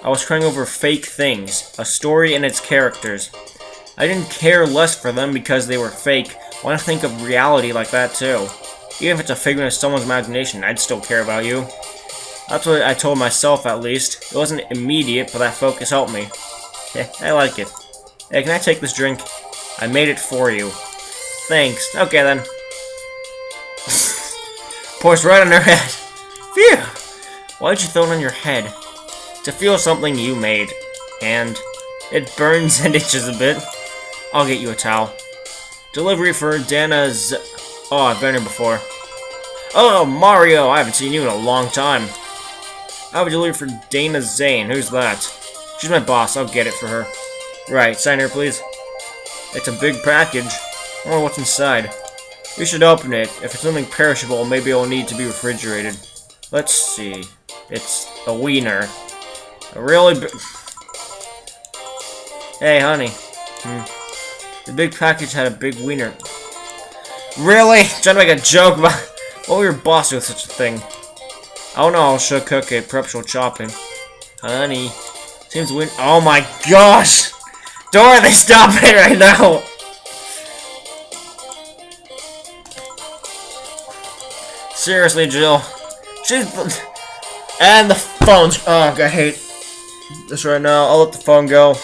I was crying over fake things, a story and its characters. I didn't care less for them because they were fake. I want to think of reality like that too. Even if it's a figment of someone's imagination, I'd still care about you. That's what I told myself, at least. It wasn't immediate, but that focus helped me. Yeah, I like it. Hey, can I take this drink? I made it for you. Thanks. Okay, then. Pours right on her head. Phew! Why'd you throw it on your head? To feel something you made. And it burns and itches a bit. I'll get you a towel. Delivery for Dana's... Oh, I've been here before. Oh, Mario! I haven't seen you in a long time. I have a delivery for Dana Zane. Who's that? She's my boss. I'll get it for her. Right, sign here, please. It's a big package. I wonder what's inside. You should open it. If it's something perishable, maybe it'll need to be refrigerated. Let's see. It's a wiener. A really big... Hey, honey. The big package had a big wiener. Really? Trying to make a joke about... What would your boss do with such a thing? I don't know, she'll cook it. Perhaps she'll chop it. Honey. Seems to win... Oh my gosh! Dorothy, stop it right now! Seriously, Jill. She's... And the phone's... Oh, I hate this right now. I'll let the phone go.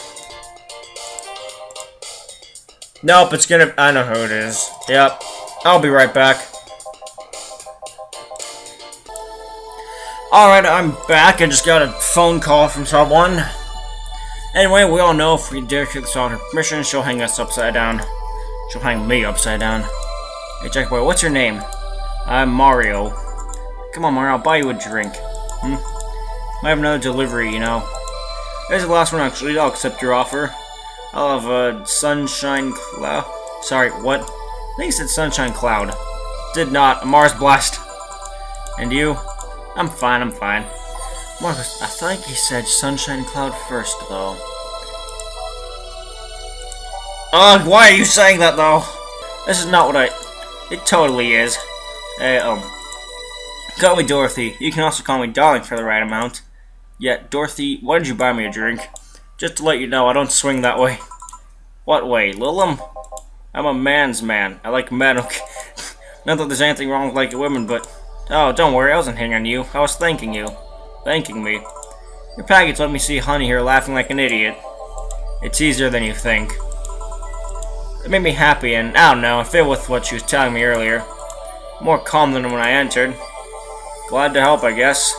Nope, it's gonna... I know who it is. Yep. I'll be right back. Alright, I'm back. I just got a phone call from someone. Anyway, we all know if we dare kick this without her permission, she'll hang us upside down. She'll hang me upside down. Hey, Jack Boy, what's your name? I'm Mario. Come on, Mario, I'll buy you a drink. Might have another delivery, you know. There's the last one, actually. I'll accept your offer. I'll have a Sunshine Cloud. Sorry, what? I think it said Sunshine Cloud. Did not. A Mars Blast. And you? I'm fine, I'm fine. Marcus, I think he said Sunshine Cloud first, though. Ugh, why are you saying that, though? This is not what I... It totally is. Hey, call me Dorothy. You can also call me Darling for the right amount. Yeah, Dorothy, why did you buy me a drink? Just to let you know, I don't swing that way. What way, Lilum? I'm a man's man. I like men, okay? Not that there's anything wrong with liking women, but... Oh, don't worry, I wasn't hitting on you. I was thanking you. Thanking me. Your package let me see Honey here laughing like an idiot. It's easier than you think. It made me happy, and I don't know, it fit with what she was telling me earlier. More calm than when I entered. Glad to help, I guess.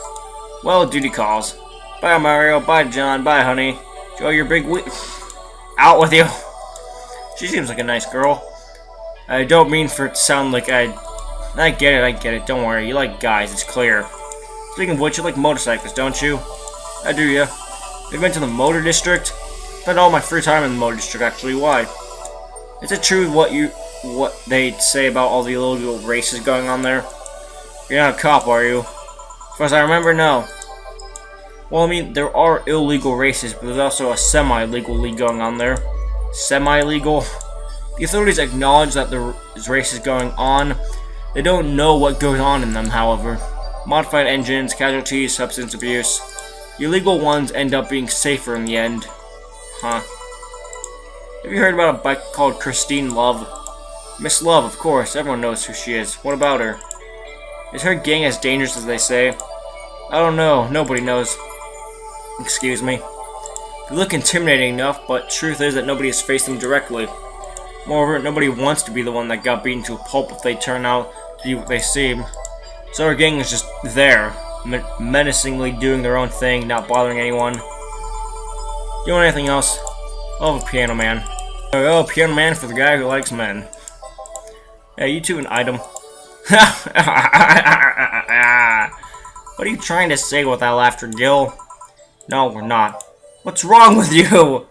Well, duty calls. Bye, Mario. Bye, John. Bye, honey. Enjoy your big week. Out with you. She seems like a nice girl. I don't mean for it to sound like I get it, don't worry. You like guys, it's clear. Speaking of which, you like motorcycles, don't you? I do, yeah. You've been to the motor district? Spend all my free time in the motor district, actually. Why? Is it true what they say about all the illegal races going on there? You're not a cop, are you? As far as I remember, no. Well, I mean, there are illegal races, but there's also a semi-legal league going on there. Semi-legal? The authorities acknowledge that there's races going on. They don't know what goes on in them, however. Modified engines, casualties, substance abuse. The illegal ones end up being safer in the end. Huh. Have you heard about a bike called Christine Love? Miss Love, of course. Everyone knows who she is. What about her? Is her gang as dangerous as they say? I don't know. Nobody knows. Excuse me. They look intimidating enough, but truth is that nobody has faced them directly. Moreover, nobody wants to be the one that got beaten to a pulp if they turn out to be what they seem. So our gang is just there, menacingly doing their own thing, not bothering anyone. Do you want anything else? I'll have a piano man. There we go, piano man for the guy who likes men. Hey, you two an item. What are you trying to say with that laughter, Gil? No, we're not. What's wrong with you?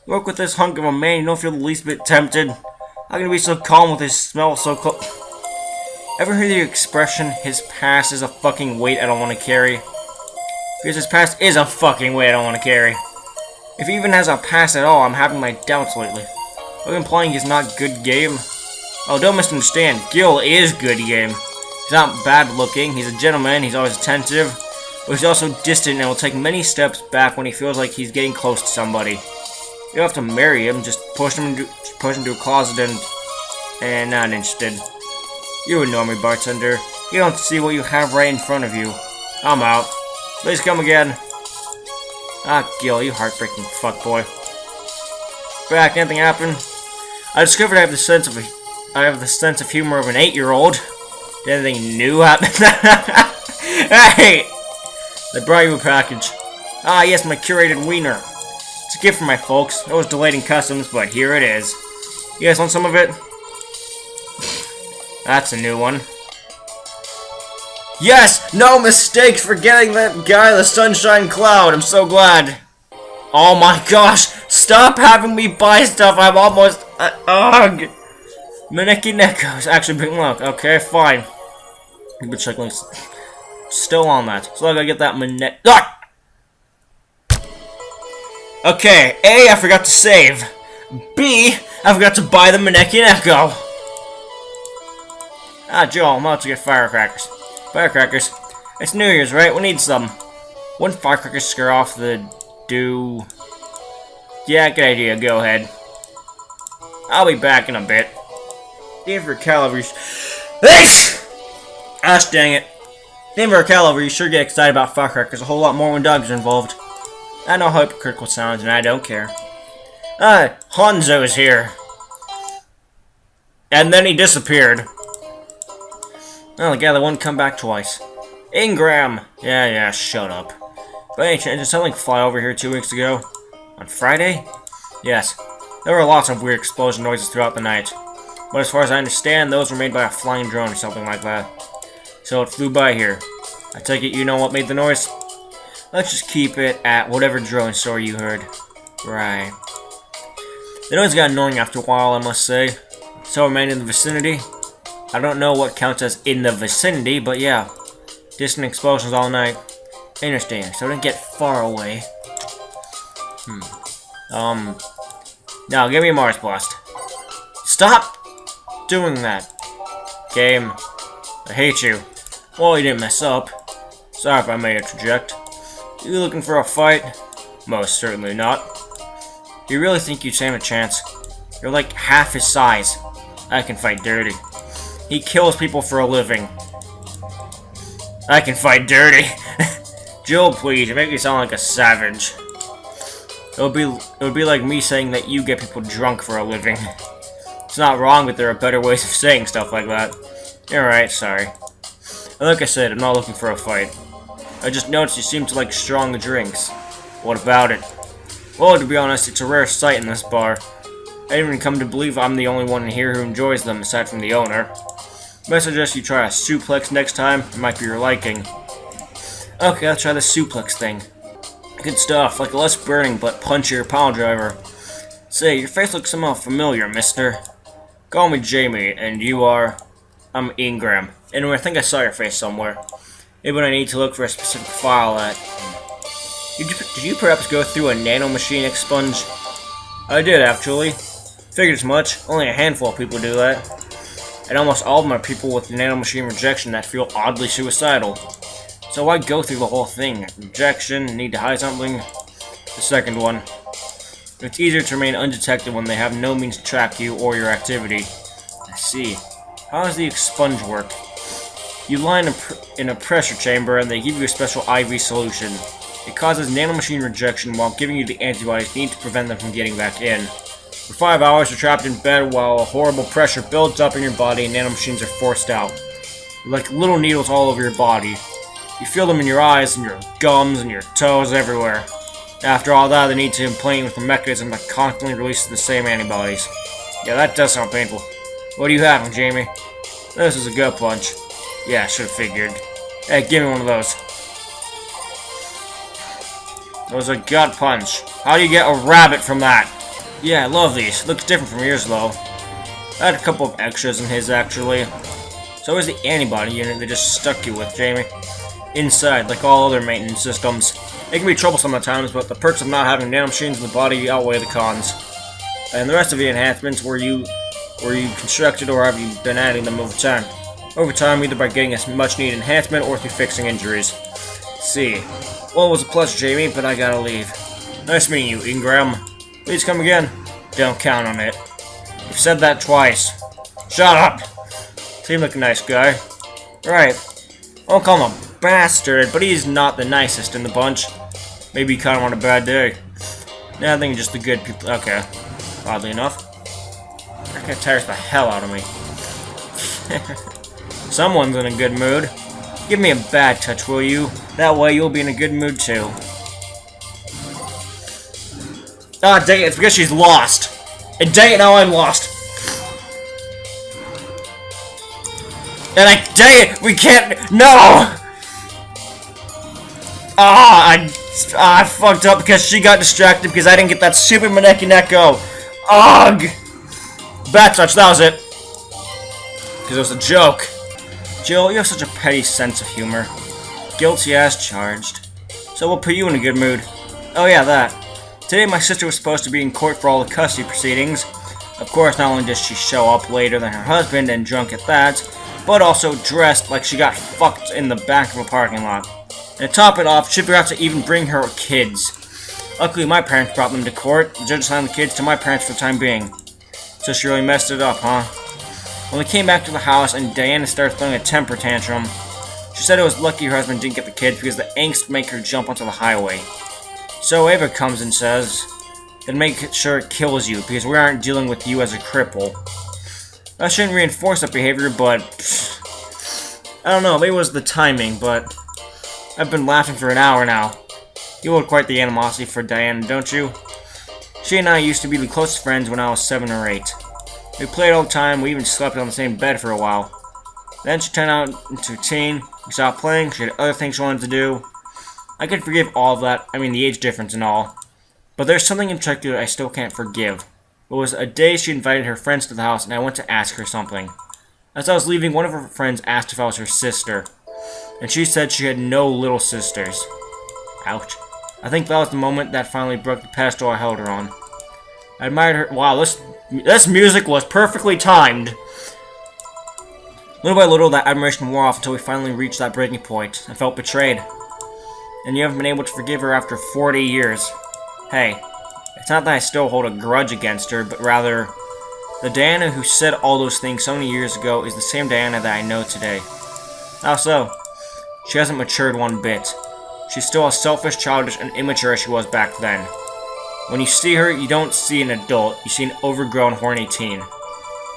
Work with this hunk of a man, you don't feel the least bit tempted. How can you be so calm with his smell so cold? Ever hear the expression, his past is a fucking weight I don't want to carry? Because his past is a fucking weight I don't want to carry. If he even has a past at all, I'm having my doubts lately. Are you implying he's not good game? Oh, don't misunderstand. Gil is good game. He's not bad looking, he's a gentleman, he's always attentive. But he's also distant and will take many steps back when he feels like he's getting close to somebody. You don't have to marry him, just push him into a closet and not interested. You ignore me, bartender. You don't see what you have right in front of you. I'm out. Please come again. Ah, Gil, you heartbreaking fuckboy. Back, anything happened? I discovered I have the sense of humor of an 8-year-old. Did anything new happen? Hey! They brought you a package. Ah, yes, my curated wiener. It's a gift from my folks. It was delayed in customs, but here it is. You guys want some of it? That's a new one. Yes! No mistakes for getting that guy the Sunshine Cloud. I'm so glad. Oh my gosh! Stop having me buy stuff. I'm almost... ugh! Maneki Neko's actually bring luck. Okay, fine. You've been checking... Still on that. So I gotta get that Manek... Ah! Okay, A, I forgot to save. B, I forgot to buy the Maneki Neko. Ah, Joel, I'm about to get firecrackers. Firecrackers? It's New Year's, right? We need some. Wouldn't firecrackers scare off the dew? Yeah, good idea. Go ahead. I'll be back in a bit. Aim for calories. Gosh dang it. Aim for calories, you sure get excited about firecrackers a whole lot more when dogs are involved. I know how hypocritical it sounds, and I don't care. Hanzo's here. And then he disappeared. Oh, the guy that wouldn't come back twice. Ingram! Yeah, shut up. By any chance, did something fly over here 2 weeks ago? On Friday? Yes. There were lots of weird explosion noises throughout the night. But as far as I understand, those were made by a flying drone or something like that. So it flew by here. I take it you know what made the noise? Let's just keep it at whatever drone story you heard. Right. The noise got annoying after a while, I must say. So I remained in the vicinity. I don't know what counts as in the vicinity, but yeah. Distant explosions all night. Interesting, so I didn't get far away. Now, give me a Mars Blast. Stop doing that. Game. I hate you. Well, you didn't mess up. Sorry if I may interject. You looking for a fight? Most certainly not. Do you really think you'd stand a chance? You're like half his size. I can fight dirty. He kills people for a living. I can fight dirty. Joel, please, you make me sound like a savage. It would be like me saying that you get people drunk for a living. It's not wrong, but there are better ways of saying stuff like that. You're right, sorry. And like I said, I'm not looking for a fight. I just noticed you seem to like strong drinks. What about it? Well, to be honest, it's a rare sight in this bar. I even come to believe I'm the only one in here who enjoys them, aside from the owner. I suggest you try a suplex next time. It might be your liking. Okay, let's try the suplex thing. Good stuff, like less burning but punchier pile driver. Say, your face looks somehow familiar, mister. Call me Jamie, and you are... I'm Ingram. Anyway, I think I saw your face somewhere. Maybe when I need to look for a specific file that... Did you perhaps go through a nanomachine expunge? I did, actually. Figured as much. Only a handful of people do that. And almost all of them are people with nanomachine rejection that feel oddly suicidal. So why go through the whole thing? Rejection, need to hide something? The second one. It's easier to remain undetected when they have no means to track you or your activity. I see. How does the expunge work? You lie in a pressure chamber and they give you a special IV solution. It causes nanomachine rejection while giving you the antibodies needed to prevent them from getting back in. For 5 hours, you're trapped in bed while a horrible pressure builds up in your body and nanomachines are forced out. Like little needles all over your body. You feel them in your eyes and your gums and your toes everywhere. After all that, they need to implant with a mechanism that constantly releases the same antibodies. Yeah, that does sound painful. What are you having, Jamie? This is a gut punch. Yeah, I should've figured. Hey, give me one of those. That was a gut punch. How do you get a rabbit from that? Yeah, I love these. Looks different from yours, though. I had a couple of extras in his, actually. So is the antibody unit they just stuck you with, Jamie. Inside, like all other maintenance systems. It can be troublesome at times, but the perks of not having nanomachines in the body outweigh the cons. And the rest of the enhancements, were you constructed or have you been adding them over time? Over time, either by getting a much-needed enhancement or through fixing injuries. See. Well, it was a pleasure, Jamie, but I gotta leave. Nice meeting you, Ingram. Please come again. Don't count on it. You've said that twice. Shut up! Seemed like a nice guy. Right. I won't call him a bastard, but he's not the nicest in the bunch. Maybe he caught him on a bad day. Nah, I think just the good people. Okay. Oddly enough. That guy tires the hell out of me. Someone's in a good mood. Give me a bad touch, will you? That way you'll be in a good mood too. Ah, dang it, it's because she's lost. And dang it, now I'm lost. And dang it, we can't, no! I fucked up because she got distracted because I didn't get that stupid Maneki Neko. Ugh! Bad touch, that was it. Because it was a joke. Jill, you have such a petty sense of humor. Guilty as charged. So we'll put you in a good mood. Oh yeah, that. Today my sister was supposed to be in court for all the custody proceedings. Of course, not only does she show up later than her husband and drunk at that, but also dressed like she got fucked in the back of a parking lot. And to top it off, she forgot to even bring her kids. Luckily, my parents brought them to court. The judge assigned the kids to my parents for the time being. So she really messed it up, huh? When we came back to the house and Diana started throwing a temper tantrum, she said it was lucky her husband didn't get the kids because the angst made her jump onto the highway. So Ava comes and says, then make sure it kills you because we aren't dealing with you as a cripple. I shouldn't reinforce that behavior, but I don't know, maybe it was the timing, but I've been laughing for an hour now. You hold quite the animosity for Diana, don't you? She and I used to be the closest friends when I was 7 or 8. We played all the time, we even slept on the same bed for a while. Then she turned out into a teen, we stopped playing, she had other things she wanted to do. I could forgive all of that, I mean the age difference and all. But there's something in particular I still can't forgive. It was a day she invited her friends to the house and I went to ask her something. As I was leaving, one of her friends asked if I was her sister. And she said she had no little sisters. Ouch. I think that was the moment that finally broke the pedestal I held her on. I admired her. Wow, this music was perfectly timed. Little by little, that admiration wore off until we finally reached that breaking point. I felt betrayed. And you haven't been able to forgive her after 40 years. Hey, it's not that I still hold a grudge against her, but rather, the Diana who said all those things so many years ago is the same Diana that I know today. How so? She hasn't matured one bit. She's still as selfish, childish, and immature as she was back then. When you see her, you don't see an adult, you see an overgrown, horny teen.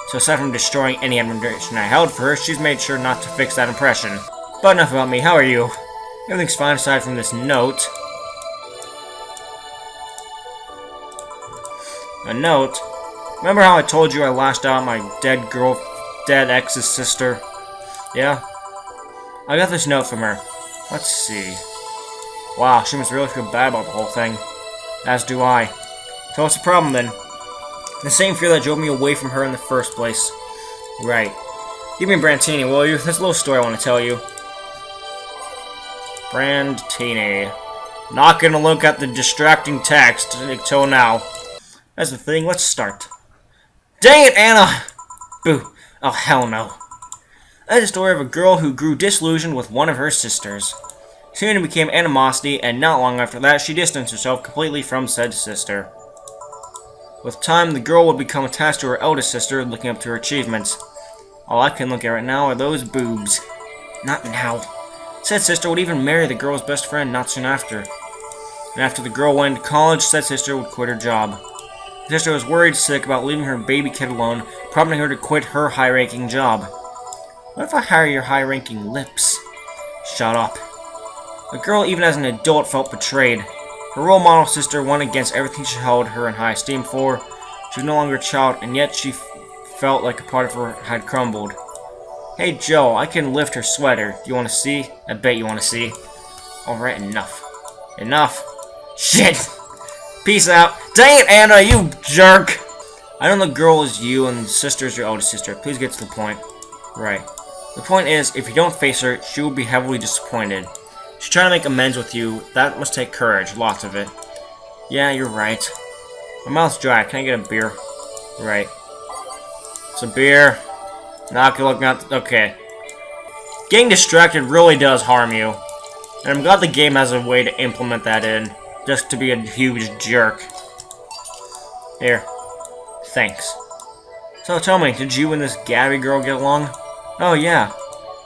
So aside from destroying any admiration I held for her, she's made sure not to fix that impression. But enough about me, how are you? Everything's fine aside from this note. A note? Remember how I told you I lashed out at my dead ex's sister? Yeah? I got this note from her. Let's see. Wow, she must really feel bad about the whole thing. As do I. So what's the problem then? The same fear that drove me away from her in the first place. Right. Give me Brantini, will you? There's a little story I want to tell you. Brantini. Not gonna look at the distracting text until now. That's the thing, let's start. Dang it, Anna! Boo. Oh, hell no. That's the story of a girl who grew disillusioned with one of her sisters. Soon it became animosity, and not long after that, she distanced herself completely from said sister. With time, the girl would become attached to her eldest sister, looking up to her achievements. All I can look at right now are those boobs. Not now. Said sister would even marry the girl's best friend not soon after. And after the girl went to college, said sister would quit her job. The sister was worried sick about leaving her baby kid alone, prompting her to quit her high-ranking job. What if I hire your high-ranking lips? Shut up. The girl, even as an adult, felt betrayed. Her role model sister went against everything she held her in high esteem for. She was no longer a child, and yet she felt like a part of her had crumbled. Hey Joe, I can lift her sweater. Do you want to see? I bet you want to see. Alright, enough. Enough. Shit! Peace out. Dang it, Anna, you jerk! I know the girl is you and the sister is your oldest sister. Please get to the point. Right. The point is, if you don't face her, she will be heavily disappointed. She's trying to make amends with you. That must take courage. Lots of it. Yeah, you're right. My mouth's dry. Can I get a beer? Right. It's a beer. Not good looking at. Okay. Getting distracted really does harm you. And I'm glad the game has a way to implement that in. Just to be a huge jerk. Here. Thanks. So tell me, did you and this Gabby girl get along? Oh yeah.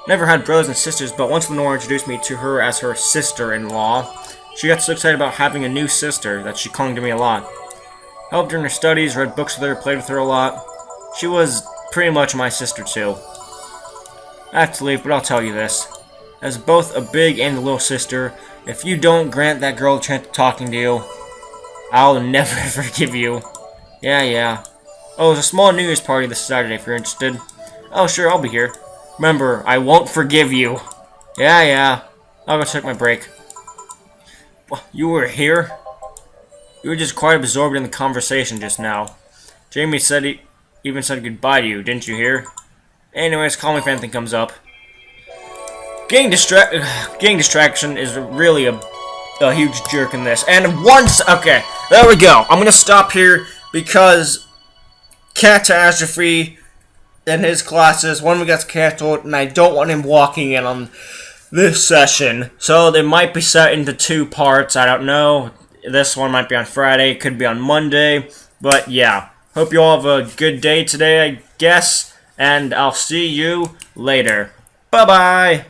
Never had brothers and sisters, but once Lenore introduced me to her as her sister-in-law, she got so excited about having a new sister that she clung to me a lot. Helped her in her studies, read books with her, played with her a lot. She was pretty much my sister too. I have to leave, but I'll tell you this. As both a big and a little sister, if you don't grant that girl a chance of talking to you, I'll never forgive you. Yeah. Oh, there's a small New Year's party this Saturday if you're interested. Oh, sure, I'll be here. Remember, I won't forgive you. Yeah. I'll go take my break. You were here? You were just quite absorbed in the conversation just now. Jamie said he even said goodbye to you, didn't you hear? Anyways, call me if anything comes up. Getting distraction is really a huge jerk in this. And once... Okay, there we go. I'm going to stop here because Catastrophe and his classes, one of them gets canceled, and I don't want him walking in on this session. So they might be set into 2 parts. I don't know. This one might be on Friday. It could be on Monday. But yeah. Hope you all have a good day today, I guess. And I'll see you later. Bye-bye.